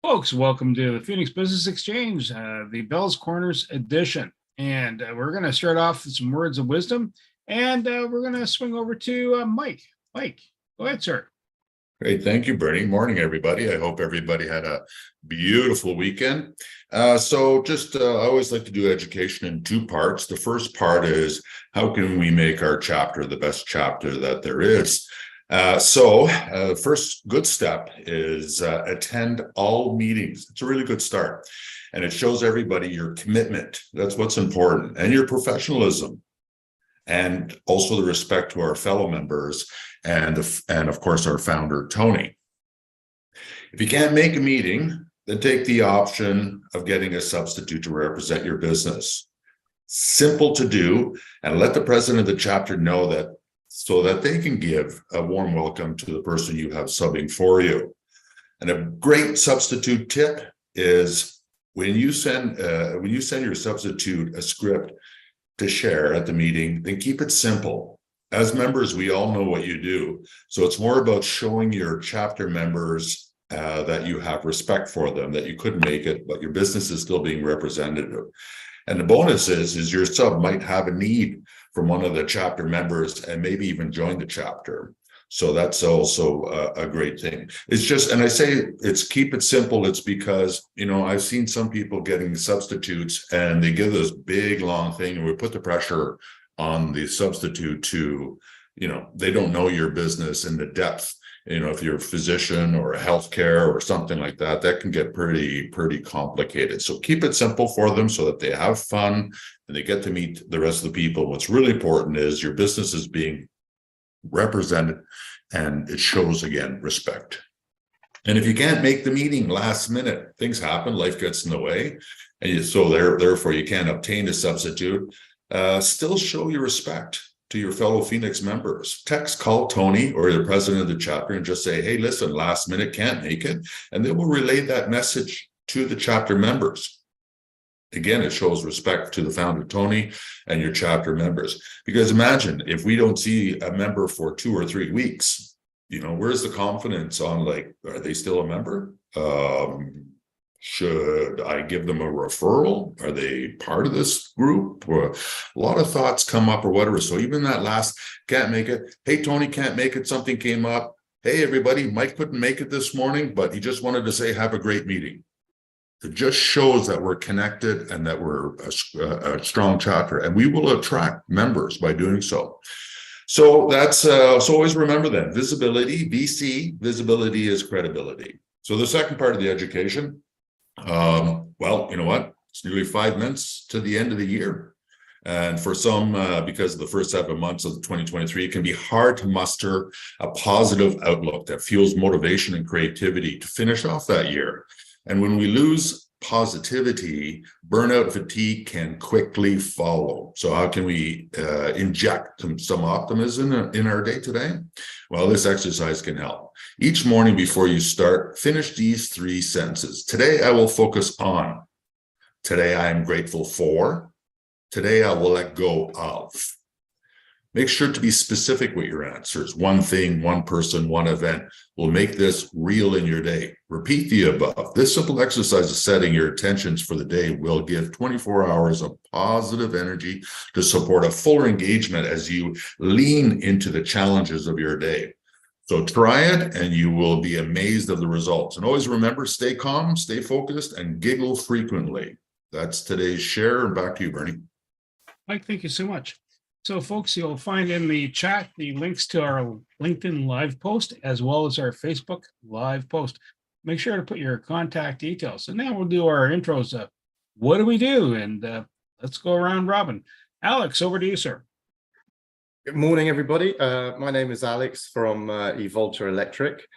Folks, welcome to the Phoenix Business Exchange, the Bell's Corners edition. And we're going to start off with some words of wisdom, and we're going to swing over to Mike. Mike, go ahead, sir. Great. Thank you, Bernie. Morning, everybody. I hope everybody had a beautiful weekend. I always like to do education in two parts. The first part is how can we make our chapter the best chapter that there is? First good step is attend all meetings. It's a really good start. And it shows everybody your commitment. That's what's important. And your professionalism. And also the respect to our fellow members and of course our founder, Tony. If you can't make a meeting, then take the option of getting a substitute to represent your business. Simple to do, and let the president of the chapter know that so that they can give a warm welcome to the person you have subbing for you. And a great substitute tip is when you send your substitute a script to share at the meeting, then keep it simple. As members, we all know what you do. So it's more about showing your chapter members that you have respect for them, that you couldn't make it, but your business is still being represented. And the bonus is your sub might have a need from one of the chapter members and maybe even join the chapter. So that's also a great thing. It's just, and I say it's keep it simple. It's because, I've seen some people getting substitutes and they give this big long thing and we put the pressure on the substitute to, they don't know your business in the depth. If you're a physician or a healthcare or something like that, that can get pretty complicated. So keep it simple for them so that they have fun and they get to meet the rest of the people. What's really important is your business is being represented and it shows, again, respect. And if you can't make the meeting last minute, things happen, life gets in the way, and therefore you can't obtain a substitute, still show your respect to your fellow Phoenix members. Text, call Tony or the president of the chapter and just say, hey, listen, last minute, can't make it. And they will relay that message to the chapter members. Again, it shows respect to the founder, Tony, and your chapter members. Because imagine if we don't see a member for 2 or 3 weeks, where's the confidence on are they still a member? Should I give them a referral? Are they part of this group? Or a lot of thoughts come up or whatever. So even that last can't make it. Hey, Tony can't make it. Something came up. Hey, everybody, Mike couldn't make it this morning, but he just wanted to say, have a great meeting. It just shows that we're connected and that we're a strong chapter, and we will attract members by doing so. So that's so always remember that visibility, VC, visibility is credibility. So the second part of the education, well, you know what? It's nearly 5 months to the end of the year. And for some, because of the first 7 months of 2023, it can be hard to muster a positive outlook that fuels motivation and creativity to finish off that year. And when we lose positivity, burnout and fatigue can quickly follow. So how can we inject some optimism in our day today? Well, this exercise can help. Each morning before you start, finish these 3 sentences. Today, I will focus on. Today, I am grateful for. Today, I will let go of. Make sure to be specific with your answers. One thing, one person, one event will make this real in your day. Repeat the above. This simple exercise of setting your intentions for the day will give 24 hours of positive energy to support a fuller engagement as you lean into the challenges of your day. So try it and you will be amazed of the results. And always remember, stay calm, stay focused, and giggle frequently. That's today's share. And back to you, Bernie. Mike, thank you so much. So, folks, you'll find in the chat the links to our LinkedIn live post as well as our Facebook live post. Make sure to put your contact details. And now we'll do our intros. What do we do? And let's go around robin. Alex, over to you, sir. Good morning, everybody. My name is Alex from eVolta Electric.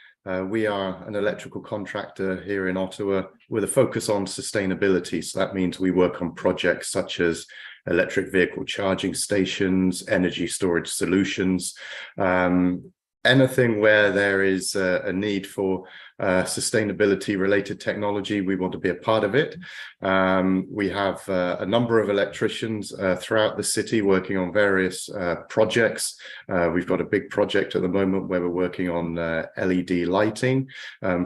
We are an electrical contractor here in Ottawa with a focus on sustainability. So that means we work on projects such as electric vehicle charging stations, energy storage solutions, anything where there is a need for sustainability related technology, we want to be a part of it. We have a number of electricians throughout the city working on various projects. We've got a big project at the moment where we're working on LED lighting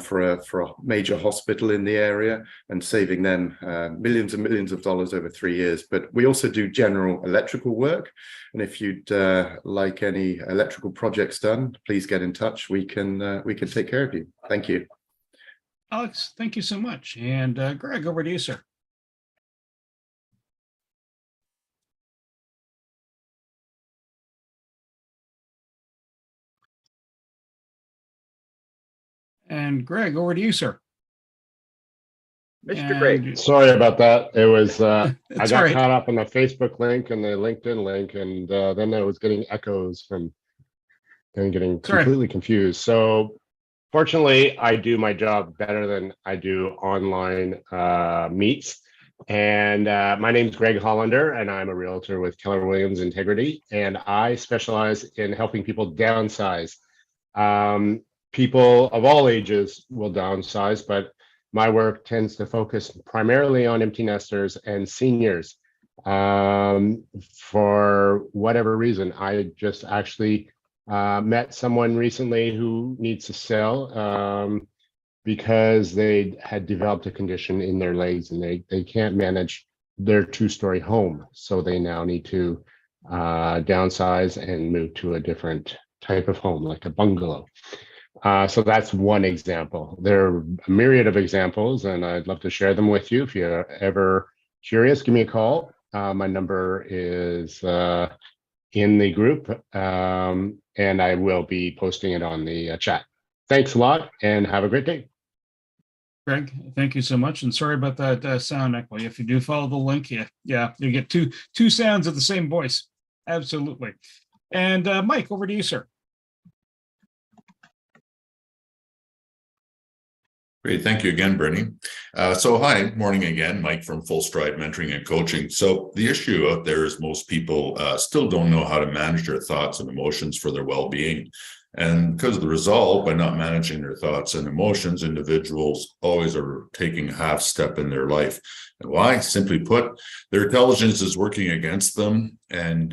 for a major hospital in the area and saving them millions and millions of dollars over 3 years. But we also do general electrical work. And if you'd like any electrical projects done, please get in touch. We can take care of you. Thank you. Alex, thank you so much. And Greg, over to you, sir. And Greg, over to you, sir. Mr. Greg. Sorry about that. It was I That's got all right. caught up in the Facebook link and the LinkedIn link, and then I was getting echoes from and getting Sorry. completely confused. So fortunately, I do my job better than I do online meets. And my name is Greg Hollander, and I'm a realtor with Keller Williams Integrity, and I specialize in helping people downsize. People of all ages will downsize, but my work tends to focus primarily on empty nesters and seniors. For whatever reason, I just actually met someone recently who needs to sell because they had developed a condition in their legs and they can't manage their 2-story home. So they now need to downsize and move to a different type of home, like a bungalow. So that's one example. There are a myriad of examples, and I'd love to share them with you. If you're ever curious, give me a call. My number is in the group, and I will be posting it on the chat. Thanks a lot, and have a great day. Greg, thank you so much. And sorry about that sound echo. If you do follow the link, yeah, you get two sounds of the same voice. Absolutely. And Mike, over to you, sir. Great. Thank you again, Bernie. So hi, morning again, Mike from Full Stride Mentoring and Coaching. So the issue out there is most people still don't know how to manage their thoughts and emotions for their well-being. And because of the result, by not managing their thoughts and emotions, individuals always are taking a half step in their life. And why? Simply put, their intelligence is working against them, and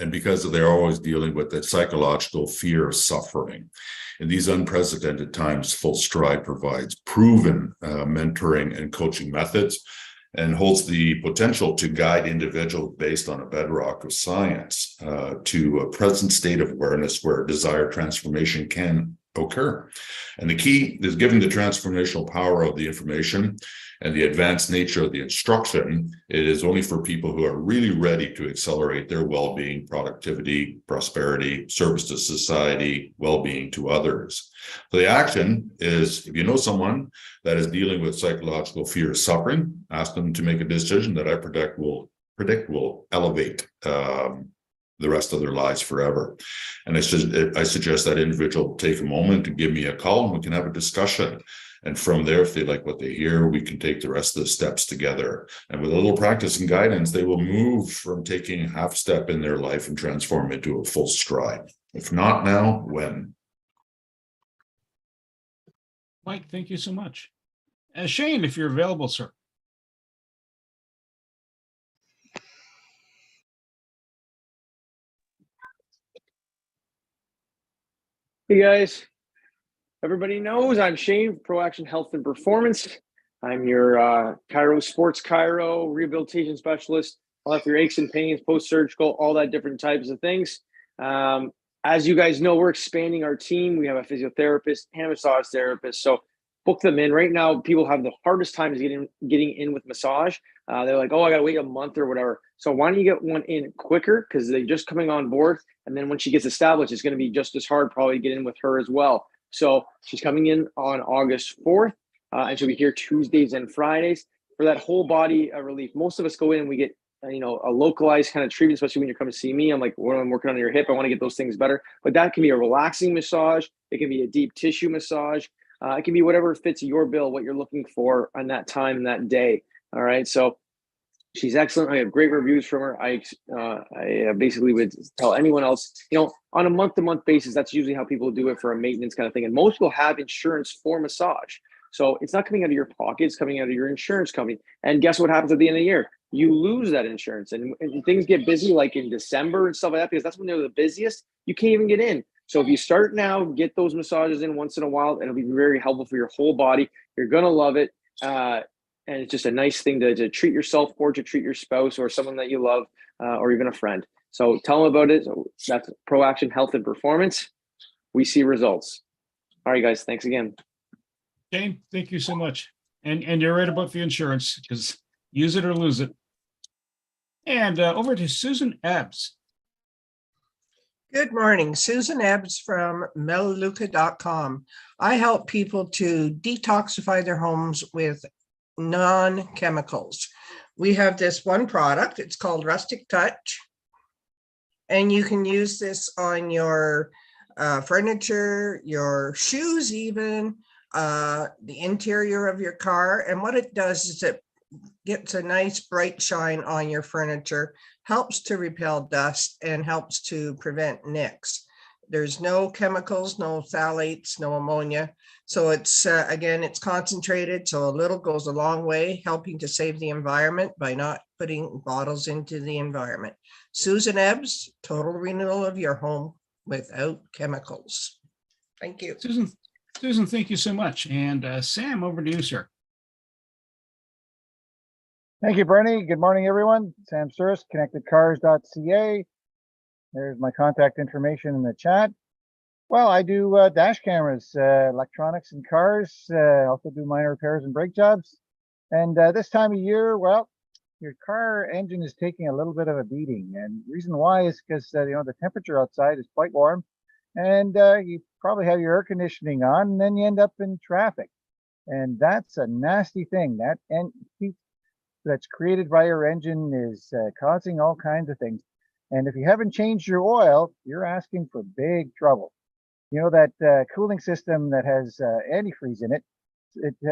because they're always dealing with the psychological fear of suffering. In these unprecedented times, Full Stride provides proven mentoring and coaching methods and holds the potential to guide individuals based on a bedrock of science to a present state of awareness where desired transformation can occur. And the key is, given the transformational power of the information and the advanced nature of the instruction, it is only for people who are really ready to accelerate their well-being, productivity, prosperity, service to society, well-being to others. So the action is, if you know someone that is dealing with psychological fear of suffering, ask them to make a decision that I predict will elevate the rest of their lives forever. And I suggest that individual take a moment to give me a call and we can have a discussion. And from there, if they like what they hear, we can take the rest of the steps together. And with a little practice and guidance, they will move from taking a half step in their life and transform into a full stride. If not now, when? Mike, thank you so much. Shane, if you're available, sir. Hey guys, everybody knows I'm Shane, Pro Action Health and Performance. I'm your sports chiro, rehabilitation specialist. I'll have your aches and pains, post-surgical, all that different types of things. As you guys know, we're expanding our team. We have a physiotherapist and a massage therapist. So book them in. Right now, people have the hardest time getting in with massage. They're like, oh, I got to wait a month or whatever. So why don't you get one in quicker? Because they're just coming on board. And then when she gets established, it's going to be just as hard probably to get in with her as well. So she's coming in on August 4th, and she'll be here Tuesdays and Fridays for that whole body relief. Most of us go in and we get a localized kind of treatment, especially when you're coming to see me. I'm like, well, I'm working on your hip. I want to get those things better. But that can be a relaxing massage. It can be a deep tissue massage. It can be whatever fits your bill, what you're looking for on that time and that day. All right. So She's excellent. I have great reviews from her. I basically would tell anyone else, on a month-to-month basis, that's usually how people do it for a maintenance kind of thing. And most will have insurance for massage. So it's not coming out of your pocket, it's coming out of your insurance company. And guess what happens at the end of the year? You lose that insurance. And things get busy like in December and stuff like that, because that's when they're the busiest. You can't even get in. So if you start now, get those massages in once in a while. It'll be very helpful for your whole body. You're going to love it. And it's just a nice thing to treat yourself or to treat your spouse or someone that you love, or even a friend. So tell them about it. So that's ProAction Health and Performance. We see results. All right, guys. Thanks again. Jane, thank you so much. And you're right about the insurance, because use it or lose it. And over to Susan Ebbs. Good morning, Susan Ebbs from melaleuca.com. I help people to detoxify their homes with non-chemicals. We have this one product, it's called Rustic Touch, and you can use this on your furniture, your shoes even, the interior of your car. And what it does is it gets a nice bright shine on your furniture, helps to repel dust, and helps to prevent nicks. There's no chemicals, no phthalates, no ammonia. So it's, again, it's concentrated. So a little goes a long way, helping to save the environment by not putting bottles into the environment. Susan Ebbs, total renewal of your home without chemicals. Thank you. Susan, thank you so much. And Sam, over to you, sir. Thank you, Bernie. Good morning, everyone. Sam Suris, connectedcars.ca. There's my contact information in the chat. Well, I do dash cameras, electronics in cars, also do minor repairs and brake jobs. And this time of year, well, your car engine is taking a little bit of a beating. And the reason why is because, the temperature outside is quite warm. And you probably have your air conditioning on, and then you end up in traffic. And that's a nasty thing. That heat that's created by your engine is causing all kinds of things. And if you haven't changed your oil, you're asking for big trouble. That cooling system that has antifreeze in it,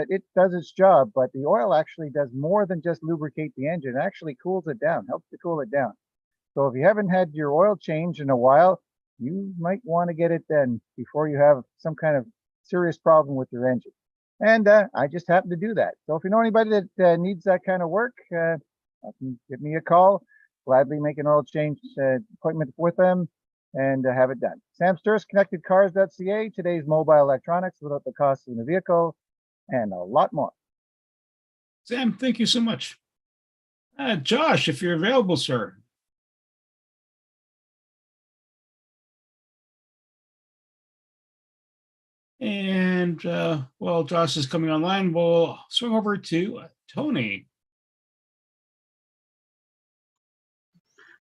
it does its job, but the oil actually does more than just lubricate the engine. It actually cools it down, helps to cool it down. So if you haven't had your oil change in a while, you might want to get it done before you have some kind of serious problem with your engine. And I just happen to do that. So if you know anybody that needs that kind of work, give me a call. Gladly make an oil change appointment with them and have it done. Sam Sturz, connectedcars.ca, today's mobile electronics without the cost of the vehicle, and a lot more. Sam, thank you so much. Josh, if you're available, sir. And while Josh is coming online, we'll swing over to Tony.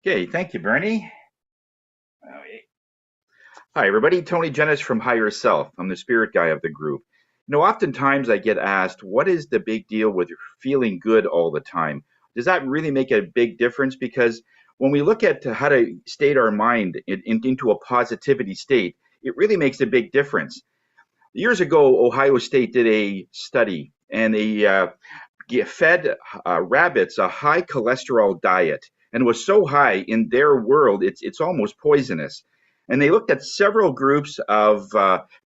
Okay, thank you, Bernie. Hi, everybody. Tony Jennis from Higher Self. I'm the spirit guy of the group. Oftentimes I get asked, what is the big deal with feeling good all the time? Does that really make a big difference? Because when we look at how to state our mind into a positivity state, it really makes a big difference. Years ago, Ohio State did a study, and they fed rabbits a high cholesterol diet. And it was so high in their world, it's almost poisonous. And they looked at several groups of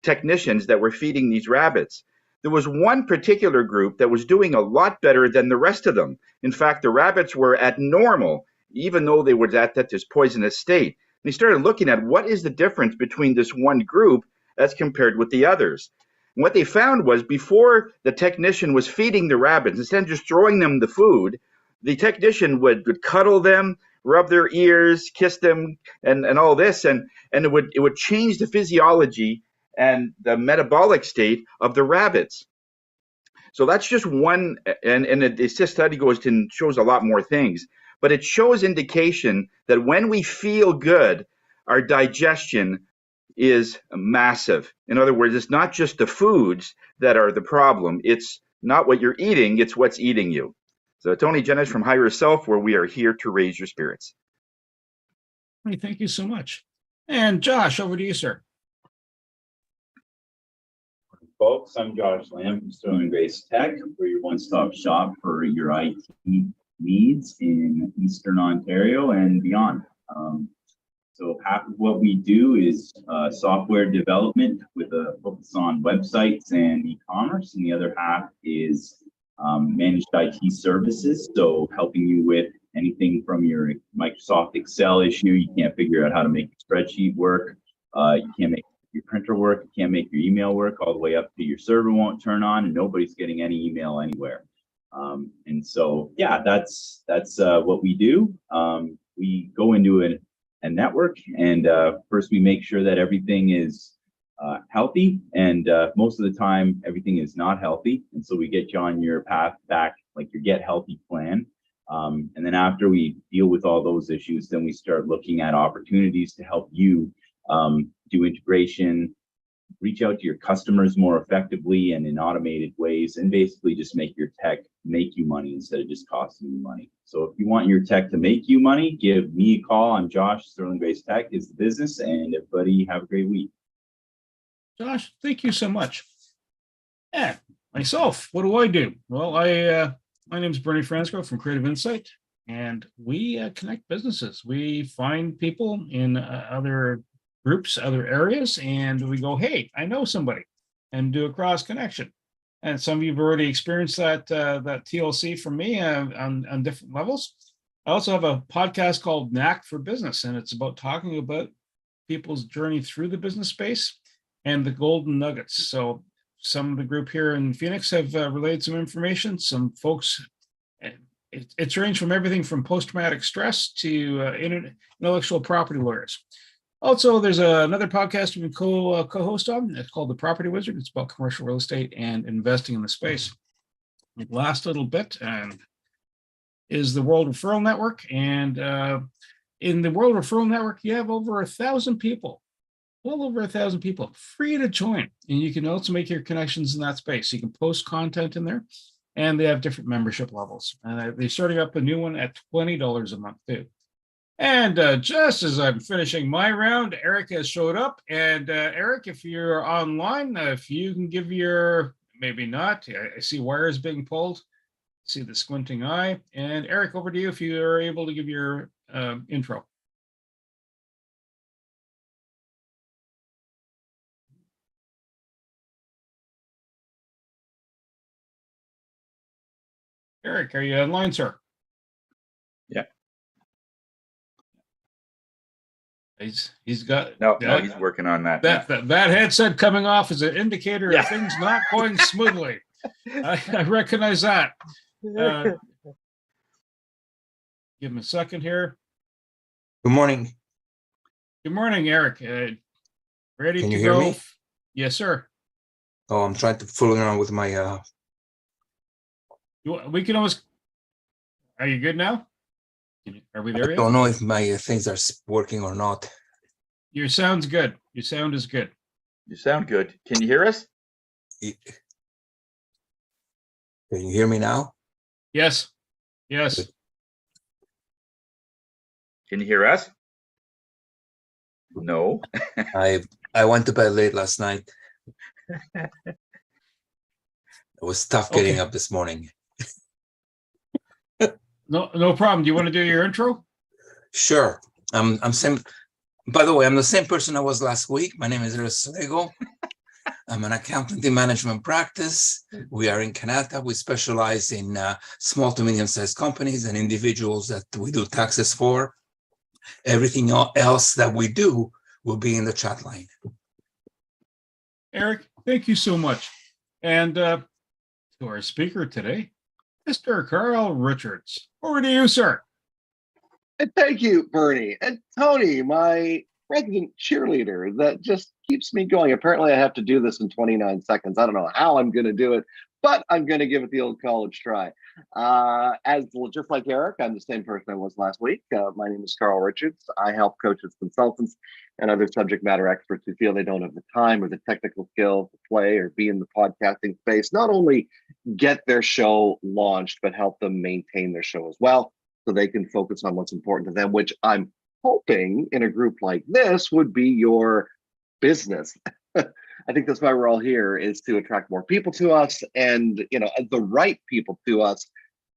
technicians that were feeding these rabbits. There was one particular group that was doing a lot better than the rest of them. In fact, the rabbits were at normal, even though they were at this poisonous state. They started looking at what is the difference between this one group as compared with the others. And what they found was before the technician was feeding the rabbits, instead of just throwing them the food, the technician would cuddle them, rub their ears, kiss them, and all this, and it would change the physiology and the metabolic state of the rabbits. So that's just one, and this study goes to and shows a lot more things, but it shows indication that when we feel good, our digestion is massive. In other words, it's not just the foods that are the problem. It's not what you're eating, it's what's eating you. So Tony Jennis from Higher Self, where we are here to raise your spirits. Hey, thank you so much. And Josh, over to you, sir. Folks, I'm Josh Lamb from Sterling Base Tech. We're your one-stop shop for your IT needs in Eastern Ontario and beyond. So half of what we do is software development with a focus on websites and e-commerce, and the other half is managed IT services. So helping you with anything from your Microsoft Excel issue, you can't figure out how to make your spreadsheet work, you can't make your printer work, you can't make your email work, all the way up to your server won't turn on and nobody's getting any email anywhere. And so, yeah, that's what we do. We go into a network, and first we make sure that everything is healthy, and most of the time everything is not healthy, and so we get you on your path back, like your get healthy plan. And then after we deal with all those issues, then we start looking at opportunities to help you do integration, reach out to your customers more effectively and in automated ways, and basically just make your tech make you money instead of just costing you money. So if you want your tech to make you money, give me a call. I'm Josh. Sterling Base Tech is the business, and everybody have a great week. Josh, thank you so much. Yeah, myself, what do I do? Well, my name is Bernie Francisco from Creative Insight, and we connect businesses. We find people in other groups, other areas, and we go, hey, I know somebody, and do a cross connection. And some of you have already experienced that TLC from me on different levels. I also have a podcast called Knack for Business, and it's about talking about people's journey through the business space and the golden nuggets. So some of the group here in Phoenix have relayed some information. Some folks, it's ranged from everything from post-traumatic stress to intellectual property lawyers. Also, there's another podcast we co-host on. It's called The Property Wizard. It's about commercial real estate and investing in the space. The last little bit is the World Referral Network. And in the World Referral Network, you have over 1,000 people, well over 1,000 people free to join. And you can also make your connections in that space. You can post content in there, and they have different membership levels. They're starting up a new one at $20 a month too. And just as I'm finishing my round, Eric has showed up. And Eric, if you're online, if you can give your, maybe not, I see wires being pulled, see the squinting eye. And Eric, over to you if you are able to give your intro. Eric, are you online, sir? Yeah. He's got no, he's working on that. That headset coming off is an indicator of things not going smoothly. I recognize that. Give him a second here. Good morning. Good morning, Eric. Ready Can to you hear go? me? Yes, sir. Oh, I'm trying to fool around with my. We can always. Are you good now? Are we there yet? I don't know if my things are working or not. Your sound's good. Your sound is good. You sound good. Can you hear us? Can you hear me now? Yes. Yes. Good. Can you hear us? No. I went to bed late last night. It was tough getting up this morning. No problem. Do you want to do your intro? Sure. I'm same. By the way, I'm the same person I was last week. My name is Restream. I'm an accountant in management practice. We are in Canada. We specialize in small to medium-sized companies and individuals that we do taxes for. Everything else that we do will be in the chat line. Eric, thank you so much. And to our speaker today, Mr. Carl Richards. Over to you, sir. And thank you, Bernie. And Tony, my resident cheerleader that just keeps me going. Apparently, I have to do this in 29 seconds. I don't know how I'm going to do it, but I'm going to give it the old college try. Just like Eric, I'm the same person I was last week. My name is Carl Richards. I help coaches, consultants, and other subject matter experts who feel they don't have the time or the technical skill to play or be in the podcasting space, not only get their show launched, but help them maintain their show as well so they can focus on what's important to them, which I'm hoping in a group like this would be your business. I think that's why we're all here, is to attract more people to us and, the right people to us.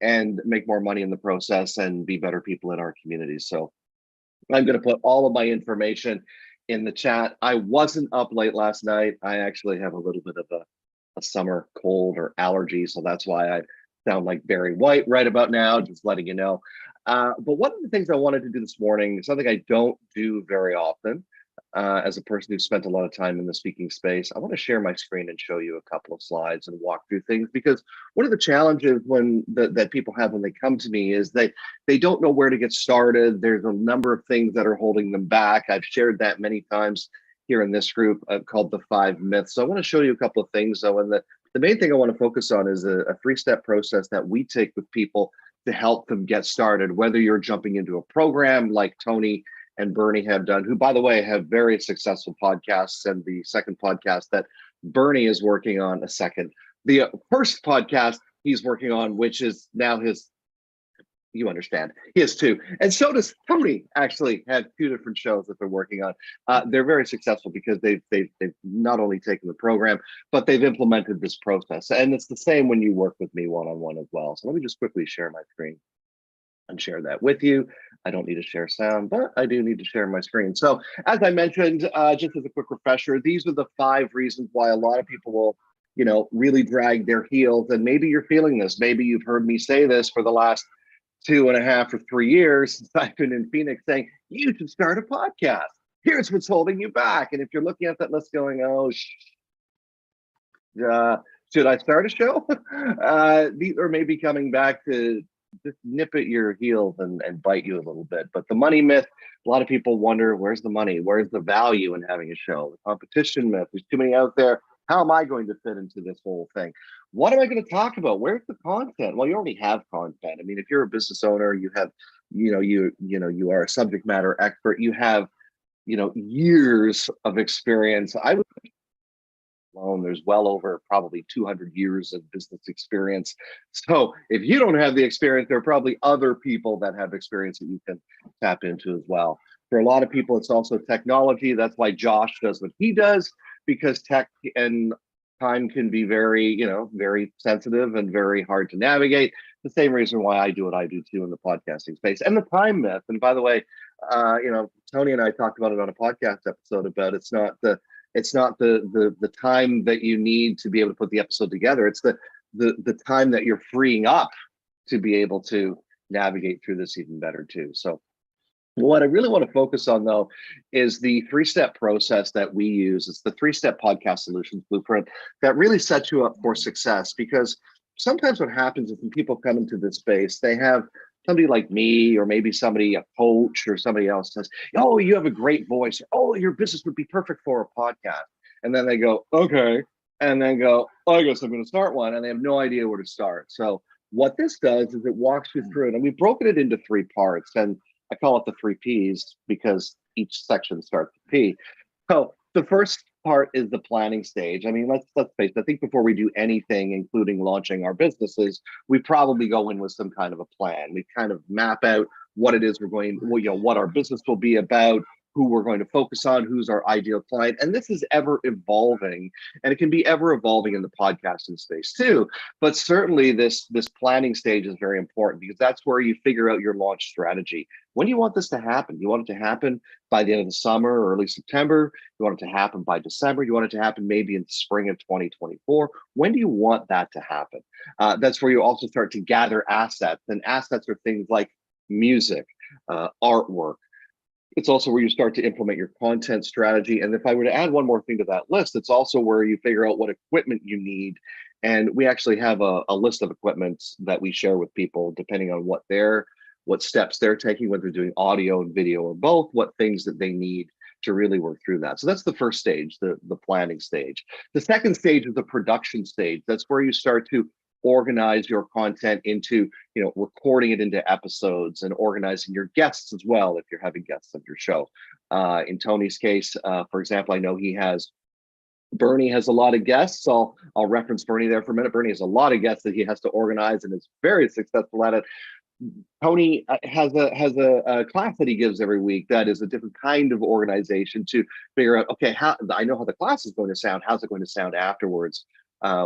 and make more money in the process and be better people in our communities. So I'm going to put all of my information in the chat. I wasn't up late last night. I actually have a little bit of a summer cold or allergy, so that's why I sound like Barry White right about now, just letting you know. But one of the things I wanted to do this morning, something I don't do very often, as a person who spent a lot of time in the speaking space, I want to share my screen and show you a couple of slides and walk through things, because one of the challenges that people have when they come to me is they don't know where to get started. There's a number of things that are holding them back. I've shared that many times here in this group called the 5 myths. So I want to show you a couple of things though, and the main thing I want to focus on is a 3-step process that we take with people to help them get started, whether you're jumping into a program like Tony and Bernie have done, who, by the way, have very successful podcasts. And the second podcast that Bernie is working on, the first podcast he's working on, which is now his, you understand, he has 2. And so does Tony actually have 2 different shows that they're working on. They're very successful because they've not only taken the program, but they've implemented this process. And it's the same when you work with me one-on-one as well. So let me just quickly share my screen and share that with you. I don't need to share sound, but I do need to share my screen. So as I mentioned, just as a quick refresher, these are the 5 reasons why a lot of people will, really drag their heels. And maybe you're feeling this. Maybe you've heard me say this for the last 2.5 or 3 years since I've been in Phoenix, saying you should start a podcast. Here's what's holding you back. And if you're looking at that list going, oh, should I start a show? These are maybe coming back to just nip at your heels and bite you a little bit. But the money myth, a lot of people wonder, where's the money? Where's the value in having a show? The competition myth, there's too many out there. How am I going to fit into this whole thing? What am I going to talk about? Where's the content? Well, you already have content. I mean, if you're a business owner, you have, you are a subject matter expert. You have, years of experience. I would alone, there's well over probably 200 years of business experience. So if you don't have the experience, there are probably other people that have experience that you can tap into as well. For a lot of people, it's also technology. That's why Josh does what he does, because tech and time can be very, very sensitive and very hard to navigate. The same reason why I do what I do too in the podcasting space. And the time myth. And by the way, Tony and I talked about it on a podcast episode about it's not the time that you need to be able to put the episode together. It's the time that you're freeing up to be able to navigate through this even better too. So what I really want to focus on though is the 3-step process that we use. It's the 3-step podcast solutions blueprint that really sets you up for success, because sometimes what happens is when people come into this space, they have somebody like me, or maybe somebody, a coach or somebody else says, oh, you have a great voice. Oh, your business would be perfect for a podcast. And then they go, okay. And then go, oh, I guess I'm going to start one. And they have no idea where to start. So what this does is it walks you through it. And we've broken it into 3 parts. And I call it the 3 Ps because each section starts with P. So the first part is the planning stage. I mean, let's face it, I think before we do anything, including launching our businesses, we probably go in with some kind of a plan. We kind of map out what it is we're going, what our business will be about, who we're going to focus on, who's our ideal client. And this is ever evolving, and it can be ever evolving in the podcasting space too. But certainly this planning stage is very important, because that's where you figure out your launch strategy. When do you want this to happen? You want it to happen by the end of the summer or early September? You want it to happen by December? You want it to happen maybe in the spring of 2024? When do you want that to happen? That's where you also start to gather assets. And assets are things like music, artwork. It's also where you start to implement your content strategy. And if I were to add one more thing to that list, it's also where you figure out what equipment you need. And we actually have a list of equipment that we share with people, depending on what steps they're taking, whether they're doing audio and video or both, what things that they need to really work through that. So that's the first stage, the planning stage. The second stage is the production stage. That's where you start to organize your content into, recording it into episodes and organizing your guests as well, if you're having guests on your show. In Tony's case, for example, I know Bernie has a lot of guests. So I'll reference Bernie there for a minute. Bernie has a lot of guests that he has to organize and is very successful at it. Tony has a class that he gives every week that is a different kind of organization to figure out, okay, I know how the class is going to sound. How's it going to sound afterwards?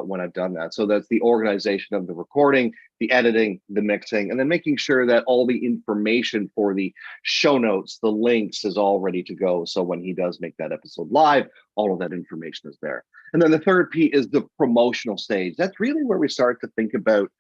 when I've done that. So that's the organization of the recording, the editing, the mixing, and then making sure that all the information for the show notes, the links is all ready to go. So when he does make that episode live, all of that information is there. And then the third P is the promotional stage. That's really where we start to think about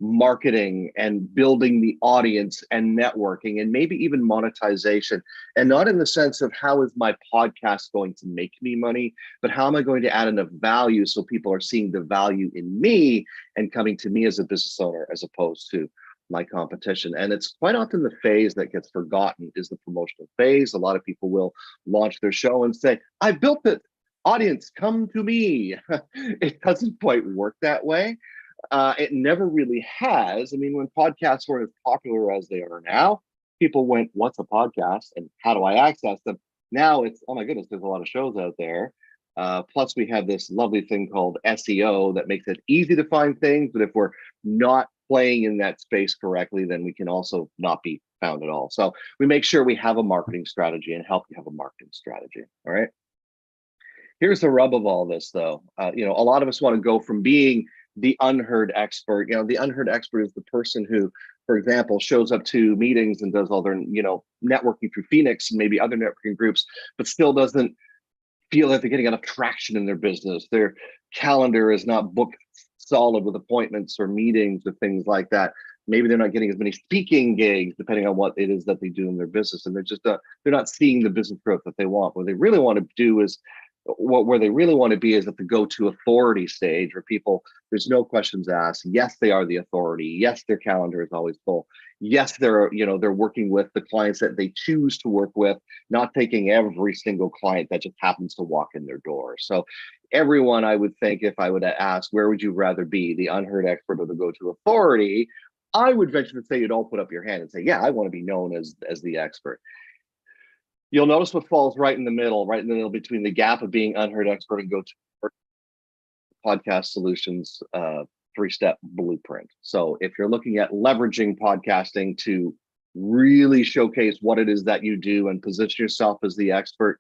marketing and building the audience and networking and maybe even monetization, and not in the sense of how is my podcast going to make me money, but how am I going to add enough value so people are seeing the value in me and coming to me as a business owner as opposed to my competition. And it's quite often the phase that gets forgotten is the promotional phase. A lot of people will launch their show and say, I built it, audience, come to me. It doesn't quite work that way. It never really has. I mean, when podcasts weren't as popular as they are now, people went, what's a podcast and how do I access them? Now it's, oh my goodness, there's a lot of shows out there. Plus we have this lovely thing called SEO that makes it easy to find things, but if we're not playing in that space correctly, then we can also not be found at all. So we make sure we have a marketing strategy and help you have a marketing strategy. All right. Here's the rub of all this though. A lot of us want to go from being the unheard expert. The unheard expert is the person who, for example, shows up to meetings and does all their, networking through Phoenix and maybe other networking groups, but still doesn't feel that they're getting enough traction in their business. Their calendar is not booked solid with appointments or meetings or things like that. Maybe they're not getting as many speaking gigs, depending on what it is that they do in their business. And they're not seeing the business growth that they want. What they really want to do is where they really want to be is at the go-to authority stage where people, there's no questions asked. Yes, they are the authority. Yes, their calendar is always full. Yes, they're working with the clients that they choose to work with, not taking every single client that just happens to walk in their door. So everyone, I would think, if I would ask, where would you rather be, the unheard expert or the go-to authority? I would venture to say you'd all put up your hand and say, yeah, I want to be known as the expert. You'll notice what falls right in the middle between the gap of being unheard expert and go-to podcast solutions, 3-step blueprint. So if you're looking at leveraging podcasting to really showcase what it is that you do and position yourself as the expert,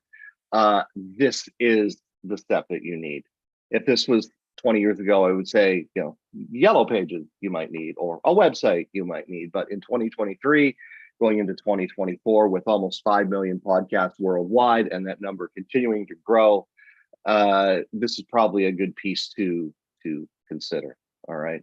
this is the step that you need. If this was 20 years ago, I would say, Yellow Pages you might need, or a website you might need. But in 2023, going into 2024 with almost 5 million podcasts worldwide and that number continuing to grow, this is probably a good piece to consider. All right.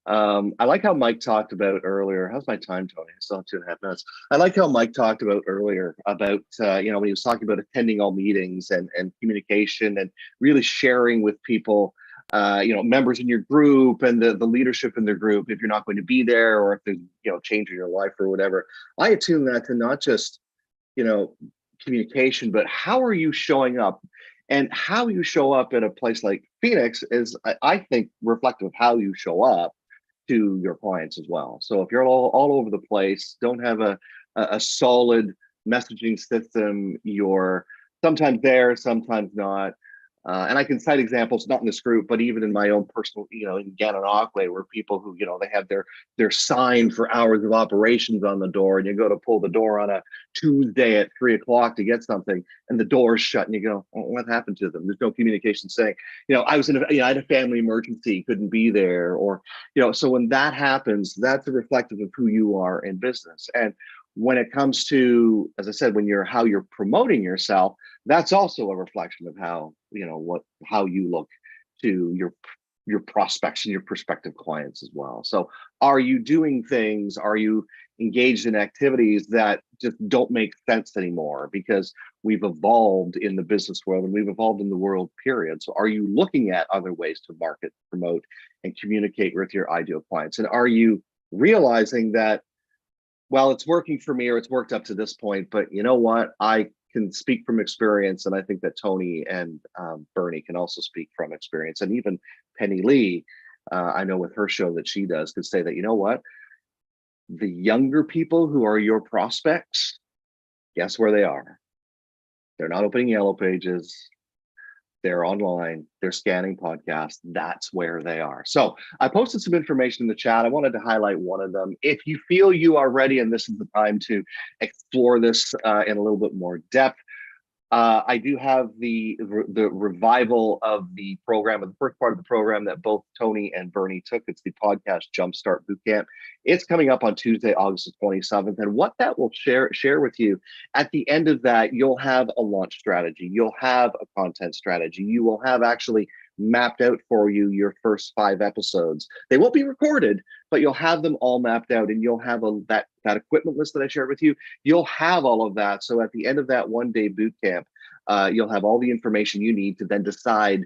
I like how Mike talked about earlier. How's my time, Tony? I still have 2.5 minutes. I like how Mike talked about earlier about, when he was talking about attending all meetings and communication and really sharing with people, members in your group and the leadership in their group, if you're not going to be there or if there's, change in your life or whatever. I attune that to not just, communication, but how are you showing up? And how you show up at a place like Phoenix is, I think, reflective of how you show up to your clients as well. So if you're all over the place, don't have a solid messaging system, you're sometimes there, sometimes not. And I can cite examples, not in this group, but even in my own personal, in Gananoque, where people who, they have their sign for hours of operations on the door, and you go to pull the door on a Tuesday at 3 o'clock to get something, and the door is shut, and you go, oh, what happened to them? There's no communication saying, I was I had a family emergency, couldn't be there, or, so when that happens, that's a reflective of who you are in business. And when it comes to, as I said, how you're promoting yourself, that's also a reflection of how you look to your prospects and your prospective clients as well. So are you doing things, are you engaged in activities that just don't make sense anymore because we've evolved in the business world and we've evolved in the world, period. So are you looking at other ways to market, promote, and communicate with your ideal clients? And are you realizing that, well, it's working for me or it's worked up to this point, but you know what? I can speak from experience, and I think that Tony and Bernie can also speak from experience, and even Penny Lee, I know with her show that she does, could say that, you know what? The younger people who are your prospects, guess where they are? They're not opening Yellow Pages. They're online, they're scanning podcasts. That's where they are. So I posted some information in the chat. I wanted to highlight one of them. If you feel you are ready and this is the time to explore this in a little bit more depth, I do have the revival of the program, of the first part of the program that both Tony and Bernie took. It's the podcast Jumpstart Bootcamp. It's coming up on Tuesday, August the 27th. And what that will share with you at the end of that, you'll have a launch strategy. You'll have a content strategy. You will have actually mapped out for you your first 5 episodes. They won't be recorded, but you'll have them all mapped out, and you'll have that equipment list that I shared with you. You'll have all of that. So at the end of that 1-day boot camp, you'll have all the information you need to then decide,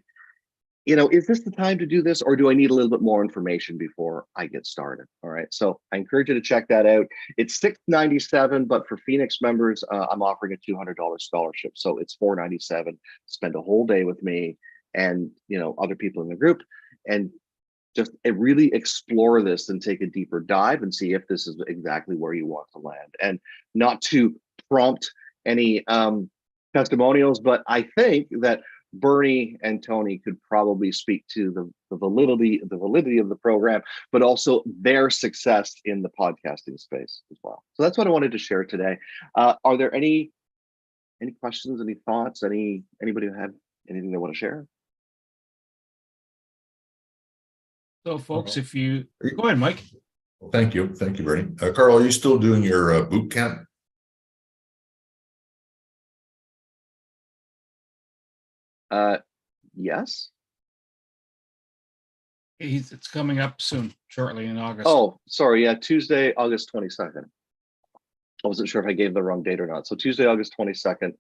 is this the time to do this, or do I need a little bit more information before I get started? All right. So I encourage you to check that out. It's $697, but for Phoenix members, I'm offering a $200 scholarship. So it's $497. Spend a whole day with me and other people in the group, and just really explore this and take a deeper dive and see if this is exactly where you want to land. And not to prompt any testimonials, but I think that Bernie and Tony could probably speak to the validity of the program, but also their success in the podcasting space as well. So that's what I wanted to share today. Are there any questions, any thoughts, anybody who have anything they want to share? So folks, if you go ahead, Mike. Thank you, Bernie. Carl, are you still doing your boot camp? Yes. It's coming up soon, shortly in August. Oh, sorry. Yeah, Tuesday, August 22nd. I wasn't sure if I gave the wrong date or not. So Tuesday, August 22nd,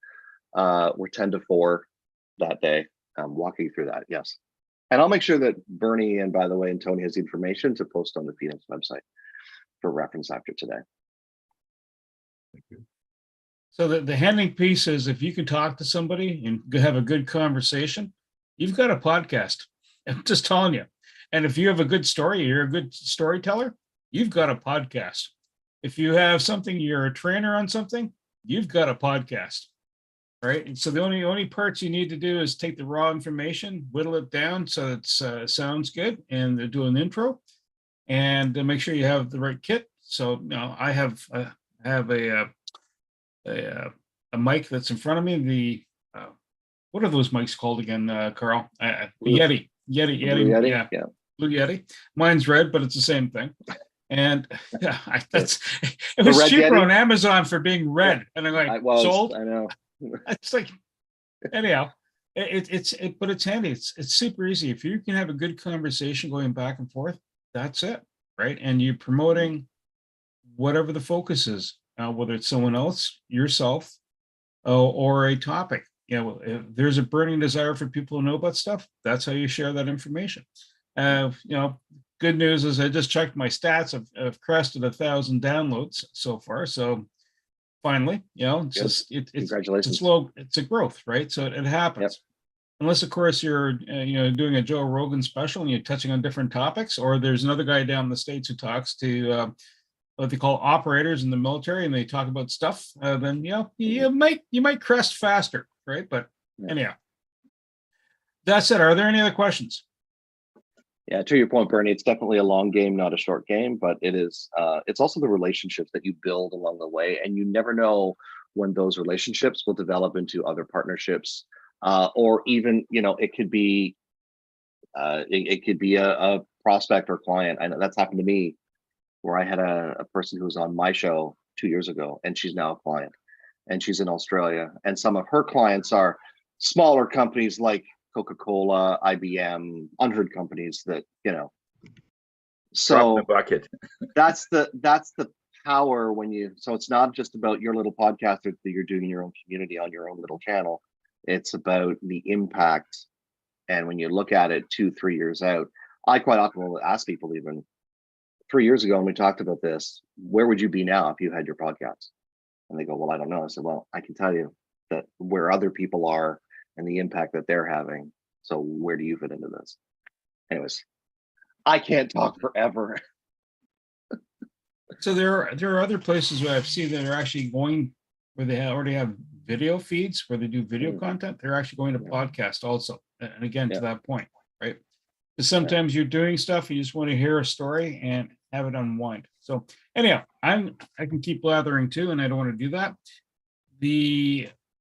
we're 10 to 4 that day. Walking through that, yes. And I'll make sure that Bernie, and by the way, and Tony has the information to post on the Phoenix website for reference after today. Thank you. So the handling piece is, if you can talk to somebody and have a good conversation, you've got a podcast. I'm just telling you. And if you have a good story, you're a good storyteller, you've got a podcast. If you have something, you're a trainer on something, you've got a podcast. Right. And so the only parts you need to do is take the raw information, whittle it down so it sounds good, and do an intro, and make sure you have the right kit. So I have a mic that's in front of me. The what are those mics called again, Carl? Yeti. Yeah. Blue Yeti. Mine's red, but it's the same thing. And yeah, it was cheaper on Amazon for being red, and I'm like, sold. I know. It's like, anyhow, but it's handy. It's super easy. If you can have a good conversation going back and forth, that's it, right? And you're promoting whatever the focus is, whether it's someone else, yourself, or a topic. If there's a burning desire for people to know about stuff, that's how you share that information. Good news is I just checked my stats. I've crested 1,000 downloads so far. So finally, it's Congratulations. it's a growth, right? So it happens. Yep. Unless, of course, you're doing a Joe Rogan special and you're touching on different topics, or there's another guy down in the States who talks to what they call operators in the military, and they talk about stuff. Then you might crest faster, right? But anyhow, that's it. Are there any other questions? Yeah, to your point, Bernie, it's definitely a long game, not a short game, but it's also the relationships that you build along the way, and you never know when those relationships will develop into other partnerships, or even it could be a prospect or client. I know that's happened to me, where I had a person who was on my show 2 years ago, and she's now a client, and she's in Australia, and some of her clients are smaller companies like Coca-Cola, IBM, 100 companies that, so drop in the bucket. that's the power so it's not just about your little podcast that you're doing in your own community on your own little channel. It's about the impact. And when you look at it 2-3 years out, I quite often will ask people, even 3 years ago when we talked about this, where would you be now if you had your podcast? And they go, well, I don't know. I said, well, I can tell you that where other people are and the impact that they're having. So where do you fit into this? Anyways, I can't talk forever. So there are other places where I've seen that are actually going where they already have video feeds where they do video content. They're actually going to podcast also. And again, to that point, right? Because sometimes you're doing stuff, you just want to hear a story and have it unwind. So anyhow, I can keep blathering too, and I don't want to do that.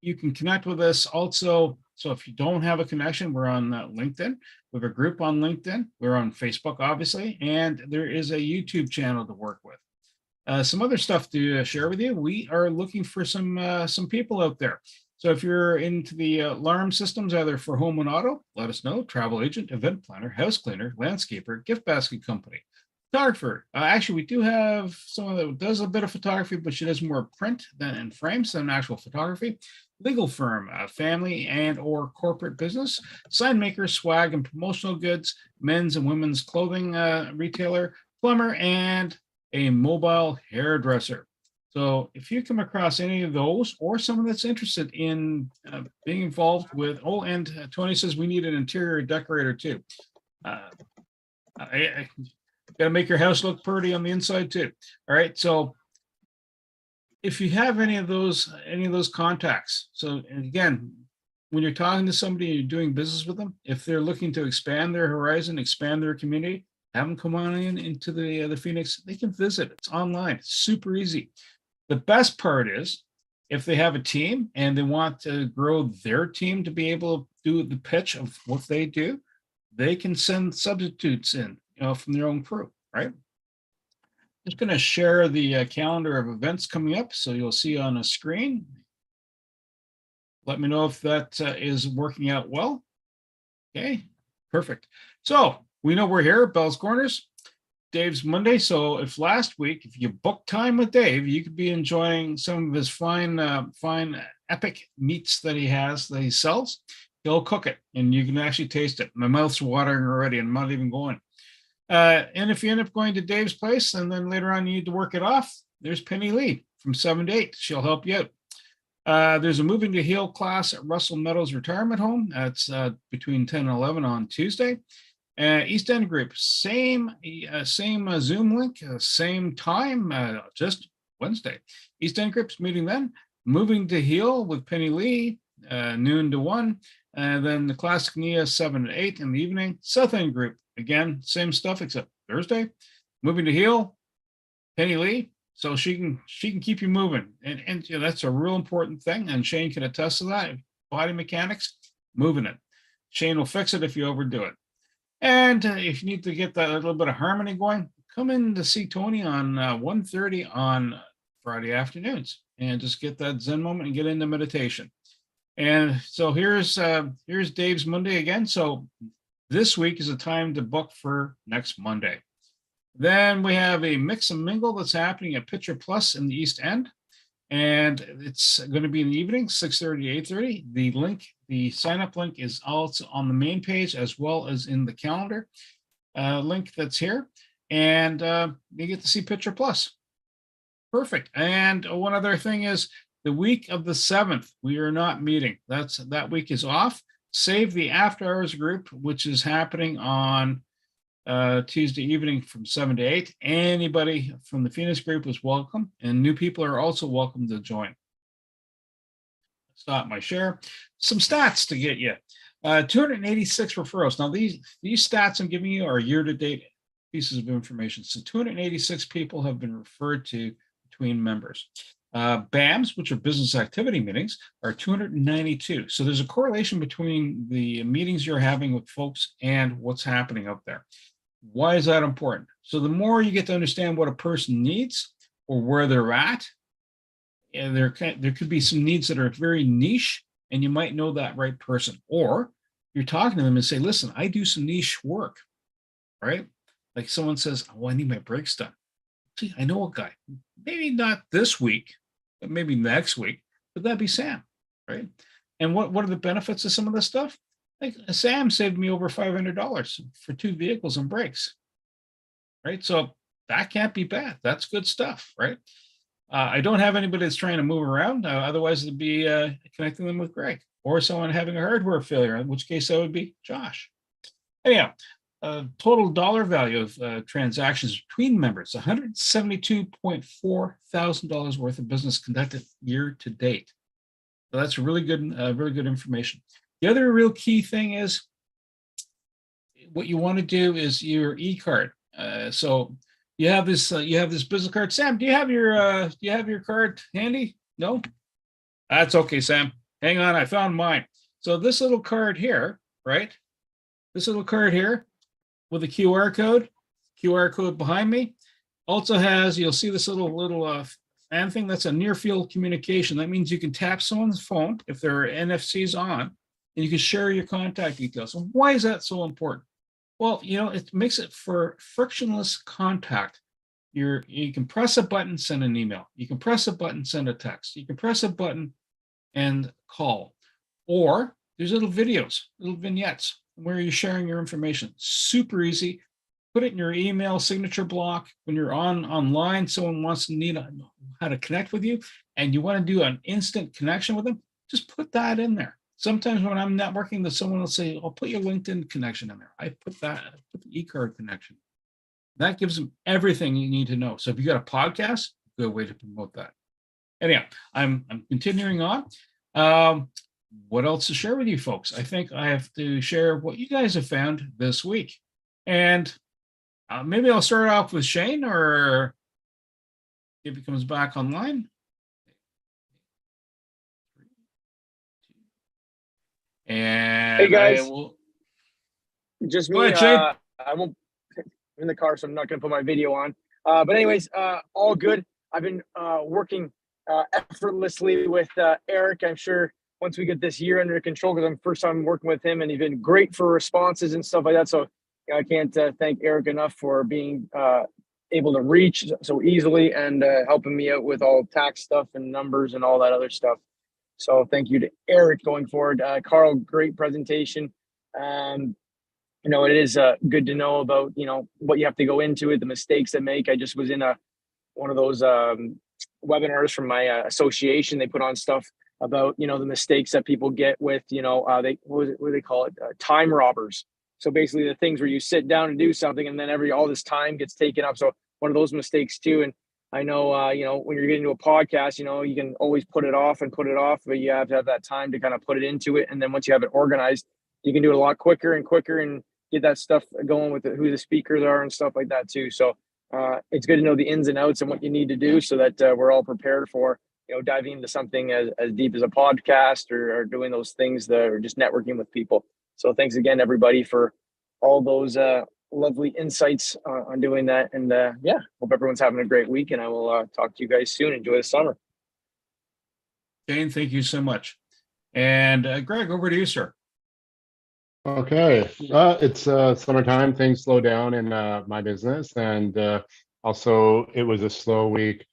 you can connect with us also. So if you don't have a connection, we're on LinkedIn. We have a group on LinkedIn. We're on Facebook, obviously, and there is a YouTube channel to work with. Some other stuff to share with you. We are looking for some people out there. So if you're into the alarm systems, either for home and auto, let us know. Travel agent, event planner, house cleaner, landscaper, gift basket company, photographer. Actually, we do have someone that does a bit of photography, but she does more print than in frames than actual photography. Legal firm, family and or corporate business, sign maker, swag and promotional goods, men's and women's clothing retailer, plumber, and a mobile hairdresser. So if you come across any of those or someone that's interested in being involved with, and Tony says we need an interior decorator too. I got to make your house look pretty on the inside too. All right. So if you have any of those contacts, so and again, when you're talking to somebody, you're doing business with them, if they're looking to expand their horizon, expand their community, have them come on into the Phoenix, they can visit. It's online. It's super easy. The best part is if they have a team and they want to grow their team to be able to do the pitch of what they do, they can send substitutes in, from their own crew, right? Just going to share the calendar of events coming up, so you'll see on a screen. Let me know if that is working out well. Okay, perfect. So we know we're here at Bell's Corners. Dave's Monday. So if last week, if you booked time with Dave, you could be enjoying some of his fine epic meats that he sells. He'll cook it and you can actually taste it. My mouth's watering already and I'm not even going. And if you end up going to Dave's place and then later on you need to work it off, there's Penny Lee from 7 to 8. She'll help you out. There's a Moving to Heal class at Russell Meadows Retirement Home. That's between 10 and 11 on Tuesday. East End Group, same Zoom link, same time, just Wednesday. East End Group's meeting then. Moving to Heal with Penny Lee, noon to 1. And then the Classic Nia, 7 to 8 in the evening. South End Group, again, same stuff except Thursday. Moving to Heal, Penny Lee, so she can keep you moving. And that's a real important thing. And Shane can attest to that. Body mechanics, moving it. Shane will fix it if you overdo it. And if you need to get that a little bit of harmony going, come in to see Tony on 1:30 on Friday afternoons and just get that Zen moment and get into meditation. And so here's Dave's Monday again. So this week is a time to book for next Monday. Then we have a mix and mingle that's happening at Pitcher Plus in the East End. And it's going to be in the evening, 6:30 to 8:30. The link, the sign-up link is also on the main page as well as in the calendar link that's here. And you get to see Pitcher Plus. Perfect. And one other thing is the week of the 7th, we are not meeting. That week is off. Save the after hours group, which is happening on Tuesday evening from 7 to 8. Anybody from the Phoenix group is welcome, and new people are also welcome to join. Stop my share. Some stats to get you. 286 referrals. Now these stats I'm giving you are year-to-date pieces of information. So 286 people have been referred to between members. BAMs, which are business activity meetings, are 292. So there's a correlation between the meetings you're having with folks and what's happening up there. Why is that important? So the more you get to understand what a person needs or where they're at, and there could be some needs that are very niche, and you might know that right person. Or you're talking to them and say, listen, I do some niche work, right? Like someone says, oh, I need my brakes done. See, I know a guy, maybe not this week, but maybe next week, but that'd be Sam, right? And what are the benefits of some of this stuff? Like Sam saved me over $500 for 2 vehicles and brakes, right? So that can't be bad. That's good stuff, right? I don't have anybody that's trying to move around. Otherwise, it'd be connecting them with Greg or someone having a hardware failure, in which case that would be Josh. Anyhow, total dollar value of transactions between members, $172.4 thousand worth of business conducted year to date. So that's really good information. The other real key thing is what you want to do is your e-card. So you have this business card. Sam, do you have your card handy? No, that's okay, Sam. hang on, I found mine. So this little card here, right? This little card here with a QR code behind me, also has, you'll see this little fan thing, that's a near field communication. That means you can tap someone's phone if there are NFCs on, and you can share your contact details. And why is that so important? Well, it makes it for frictionless contact. You can press a button, send an email. You can press a button, send a text. You can press a button and call. Or there's little videos, little vignettes where you're sharing your information. Super easy. Put it in your email signature block when you're online. Someone wants to know how to connect with you, and you want to do an instant connection with them. Just put that in there. Sometimes when I'm networking, someone will say, "I'll put your LinkedIn connection in there." I put the eCard connection. That gives them everything you need to know. So if you got a podcast, good way to promote that. Anyhow, I'm continuing on. What else to share with you folks? I think I have to share what you guys have found this week, and maybe I'll start off with Shane, or if he comes back online. And hey guys, I will just go me. ahead, Shane. I won't. I'm in the car, so I'm not going to put my video on. But anyways, all good. I've been working effortlessly with Eric. I'm sure once we get this year under control, because I'm first time working with him, and he's been great for responses and stuff like that. So I can't thank Eric enough for being able to reach so easily and helping me out with all tax stuff and numbers and all that other stuff. So thank you to Eric going forward. Carl, great presentation. It is good to know about, what you have to go into it, the mistakes they make. I just was in one of those webinars from my association. They put on stuff about, the mistakes that people get with, what do they call it? Time robbers. So basically the things where you sit down and do something and then all this time gets taken up. So one of those mistakes too. And I know, when you're getting into a podcast, you can always put it off, but you have to have that time to kind of put it into it. And then once you have it organized, you can do it a lot quicker and get that stuff going with who the speakers are and stuff like that too. So it's good to know the ins and outs and what you need to do so that we're all prepared for, diving into something as deep as a podcast or doing those things that are just networking with people. So thanks again, everybody, for all those lovely insights on doing that. And hope everyone's having a great week, and I will talk to you guys soon. Enjoy the summer. Shane, thank you so much. And Greg, over to you, sir. Okay, it's summertime. Things slow down in my business, and also it was a slow week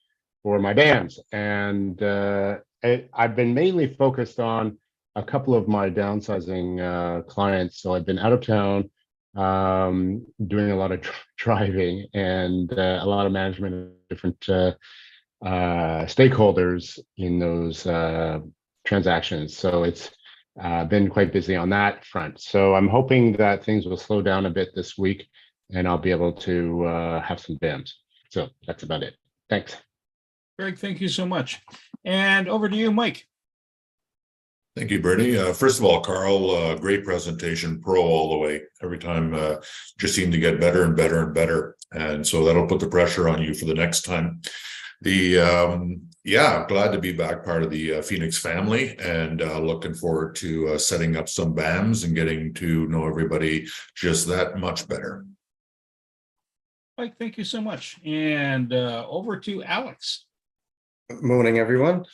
for my bands. And I've been mainly focused on a couple of my downsizing clients. So I've been out of town, doing a lot of driving and a lot of management of different stakeholders in those transactions. So it's been quite busy on that front. So I'm hoping that things will slow down a bit this week and I'll be able to have some BIMs. So that's about it. Thanks. Greg, thank you so much. And over to you, Mike. Thank you, Bernie. First of all, Carl, great presentation, pro all the way. Every time just seemed to get better and better and better. And so that'll put the pressure on you for the next time. Glad to be back part of the Phoenix family, and looking forward to setting up some BAMs and getting to know everybody just that much better. Mike, thank you so much. And over to Alex. Morning, everyone.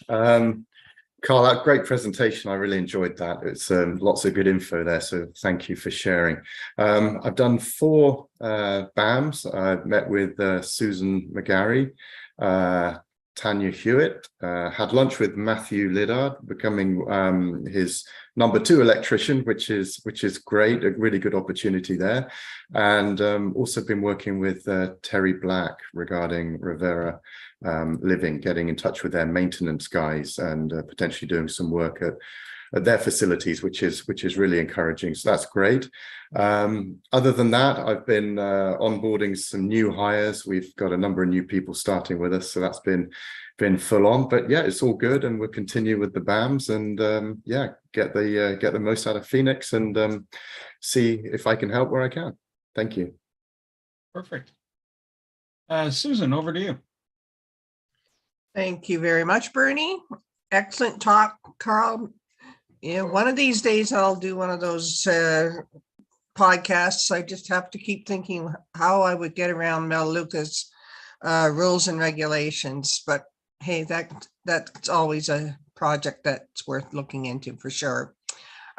Carl, that great presentation. I really enjoyed that. It's lots of good info there, so thank you for sharing. I've done 4 BAMs. I've met with Susan McGarry, Tanya Hewitt, had lunch with Matthew Liddard, becoming his number 2 electrician, which is great, a really good opportunity there. And also been working with Terry Black regarding Rivera Living, getting in touch with their maintenance guys and potentially doing some work at their facilities, which is really encouraging. So that's great. Other than that, I've been onboarding some new hires. We've got a number of new people starting with us, so that's been full on. But yeah, it's all good, and we'll continue with the BAMs and get the most out of Phoenix and see if I can help where I can. Thank you. Perfect. Susan, over to you. Thank you very much, Bernie. Excellent talk, Carl. Yeah, one of these days I'll do one of those podcasts. I just have to keep thinking how I would get around Mel Lucas rules and regulations. But hey, that's always a project that's worth looking into for sure.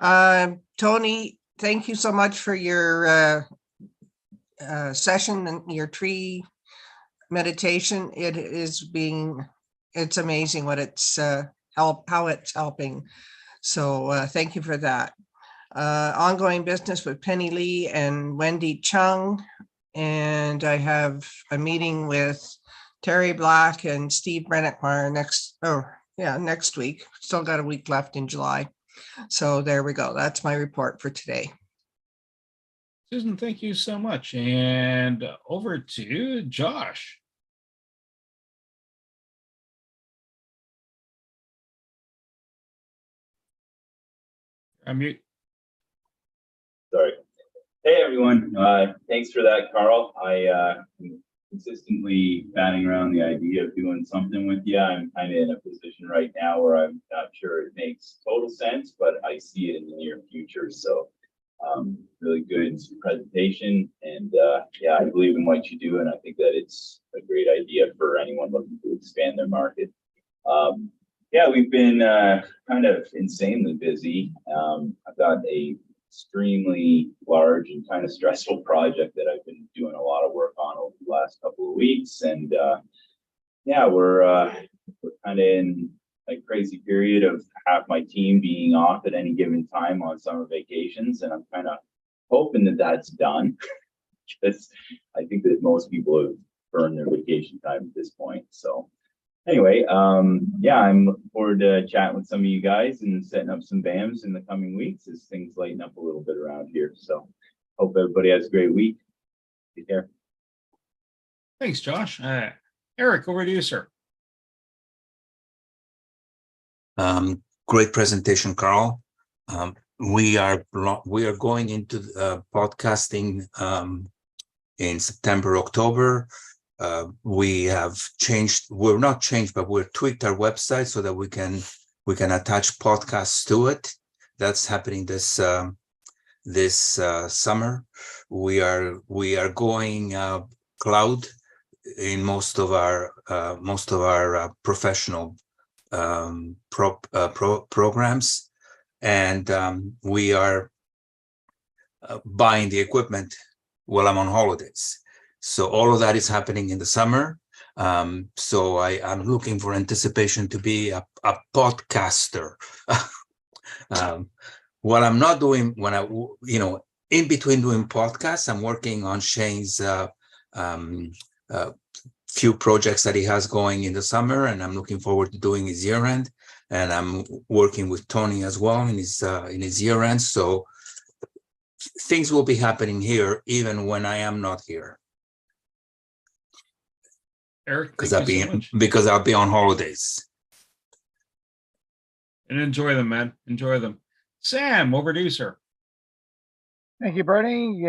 Tony, thank you so much for your session and your tree meditation. It's amazing what it's how it's helping. So thank you for that. Ongoing business with Penny Lee and Wendy Chung. And I have a meeting with Terry Black and Steve Brennickmeyer next week. Still got a week left in July. So there we go. That's my report for today. Susan, thank you so much. And over to Josh. Unmute. Sorry. Hey, everyone. Thanks for that, Carl. I'm consistently batting around the idea of doing something with you. I'm kind of in a position right now where I'm not sure it makes total sense, but I see it in the near future. So really good presentation. And yeah, I believe in what you do. And I think that it's a great idea for anyone looking to expand their market. Yeah, we've been kind of insanely busy. I've got a extremely large and kind of stressful project that I've been doing a lot of work on over the last couple of weeks. And yeah, we're kind of in a crazy period of half my team being off at any given time on summer vacations. And I'm kind of hoping that that's done because I think that most people have burned their vacation time at this point. So anyway, yeah, I'm looking forward to chatting with some of you guys and setting up some BAMs in the coming weeks as things lighten up a little bit around here. So hope everybody has a great week. Take care. Thanks, Josh. Eric, over to you, sir. Great presentation, Carl. We are going into podcasting in September, October. We have changed. We're not changed, but we've tweaked our website so that we can attach podcasts to it. That's happening this summer. We are going cloud in most of our professional programs, and we are buying the equipment while I'm on holidays. So all of that is happening in the summer. So I'm looking for anticipation to be a podcaster. What I'm not doing when in between doing podcasts, I'm working on Shane's few projects that he has going in the summer, and I'm looking forward to doing his year end. And I'm working with Tony as well in his year end. So things will be happening here even when I am not here. Eric, because I'll be on holidays. And enjoy them, man. Enjoy them. Sam, over to you, sir. Thank you, Bernie.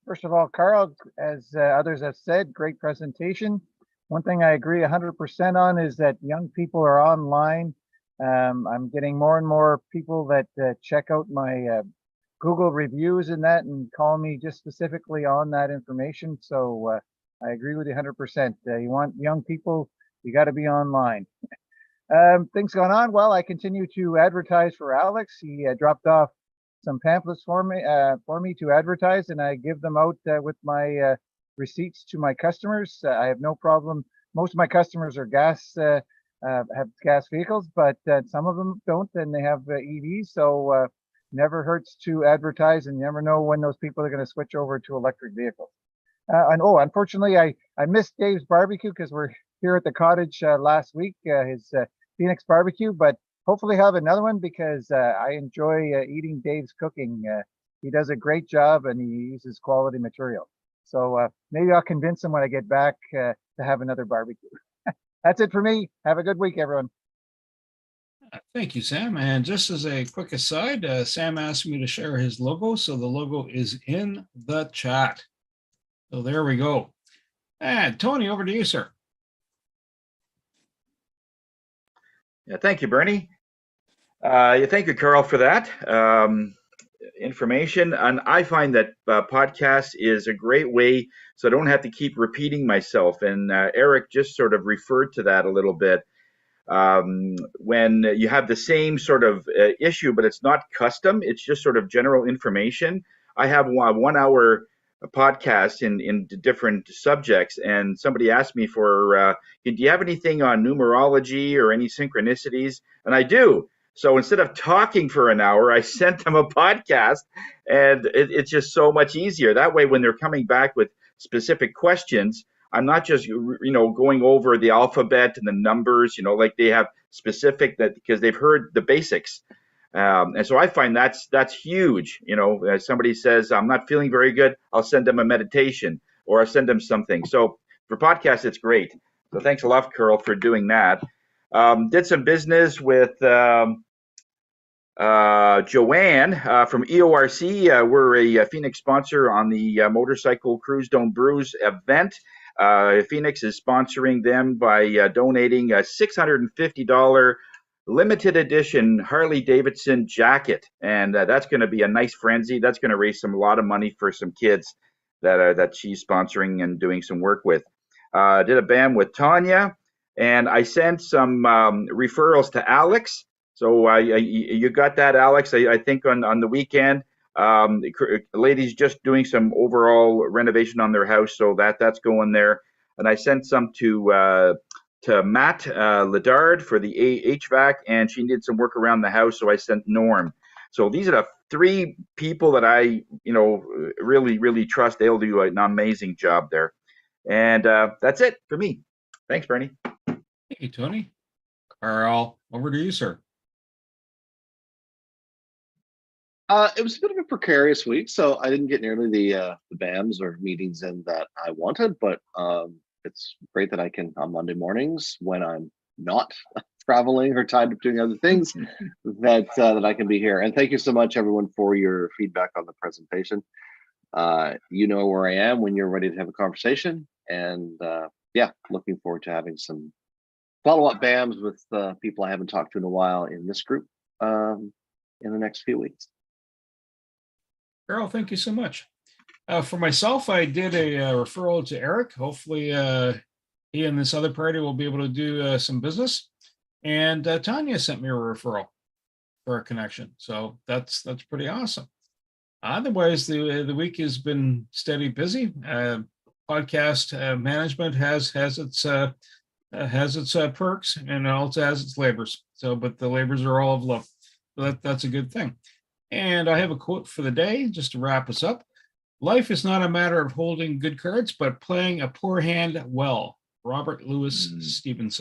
First of all, Carl, as others have said, great presentation. One thing I agree 100% on is that young people are online. I'm getting more and more people that check out my Google reviews and that and call me just specifically on that information. So I agree with you 100%. You want young people, you got to be online. Things going on. Well, I continue to advertise for Alex. He dropped off some pamphlets for me to advertise, and I give them out with my receipts to my customers. I have no problem. Most of my customers are have gas vehicles, but some of them don't, and they have EVs. So never hurts to advertise, and you never know when those people are going to switch over to electric vehicles. And unfortunately, I missed Dave's barbecue because we're here at the cottage last week, his Phoenix barbecue, but hopefully have another one because I enjoy eating Dave's cooking. He does a great job and he uses quality material. So maybe I'll convince him when I get back to have another barbecue. That's it for me. Have a good week, everyone. Thank you, Sam. And just as a quick aside, Sam asked me to share his logo. So the logo is in the chat. So there we go. And Tony, over to you, sir. Yeah, thank you, Bernie. Thank you, Carl, for that information. And I find that podcast is a great way, so I don't have to keep repeating myself. And Eric just sort of referred to that a little bit. When you have the same sort of issue, but it's not custom, it's just sort of general information. I have a 1 hour podcast in different subjects, and somebody asked me for, do you have anything on numerology or any synchronicities? And I do. So instead of talking for an hour, I sent them a podcast, and it's just so much easier. That way, when they're coming back with specific questions, I'm not just going over the alphabet and the numbers, like they have specific, that because they've heard the basics. And so I find that's huge. As somebody says, I'm not feeling very good, I'll send them a meditation or I'll send them something. So for podcasts, it's great. So thanks a lot, Carl, for doing that. Did some business with Joanne from EORC. We're a Phoenix sponsor on the Motorcycle Cruise Don't Bruise event. Phoenix is sponsoring them by donating a $650 limited edition Harley Davidson jacket, and that's going to be a nice frenzy. That's going to raise a lot of money for some kids that she's sponsoring and doing some work with. Did a BAM with Tanya, and I sent some referrals to Alex. So you got that, Alex? I think on the weekend. Ladies just doing some overall renovation on their house, so that's going there. And I sent some to Matt Ledard for the HVAC, and she did some work around the house, so I sent Norm. So these are the 3 people that I really trust. They'll do an amazing job there. And that's it for me. Thanks, Bernie. Hey, Tony. Carl, over to you, sir. It was a bit of a precarious week, so I didn't get nearly the BAMs or meetings in that I wanted, but it's great that I can on Monday mornings when I'm not traveling or tied up doing other things that I can be here. And thank you so much, everyone, for your feedback on the presentation. You know where I am when you're ready to have a conversation, and yeah, looking forward to having some follow-up BAMs with people I haven't talked to in a while in this group in the next few weeks. Carol, thank you so much. For myself, I did a referral to Eric. Hopefully, he and this other party will be able to do some business. And Tanya sent me a referral for a connection. So that's pretty awesome. Otherwise, the week has been steady busy. Podcast management has its perks, and it also has its labors. So, but the labors are all of love. So that's a good thing. And I have a quote for the day, just to wrap us up. Life is not a matter of holding good cards, but playing a poor hand well. Robert Louis Stevenson.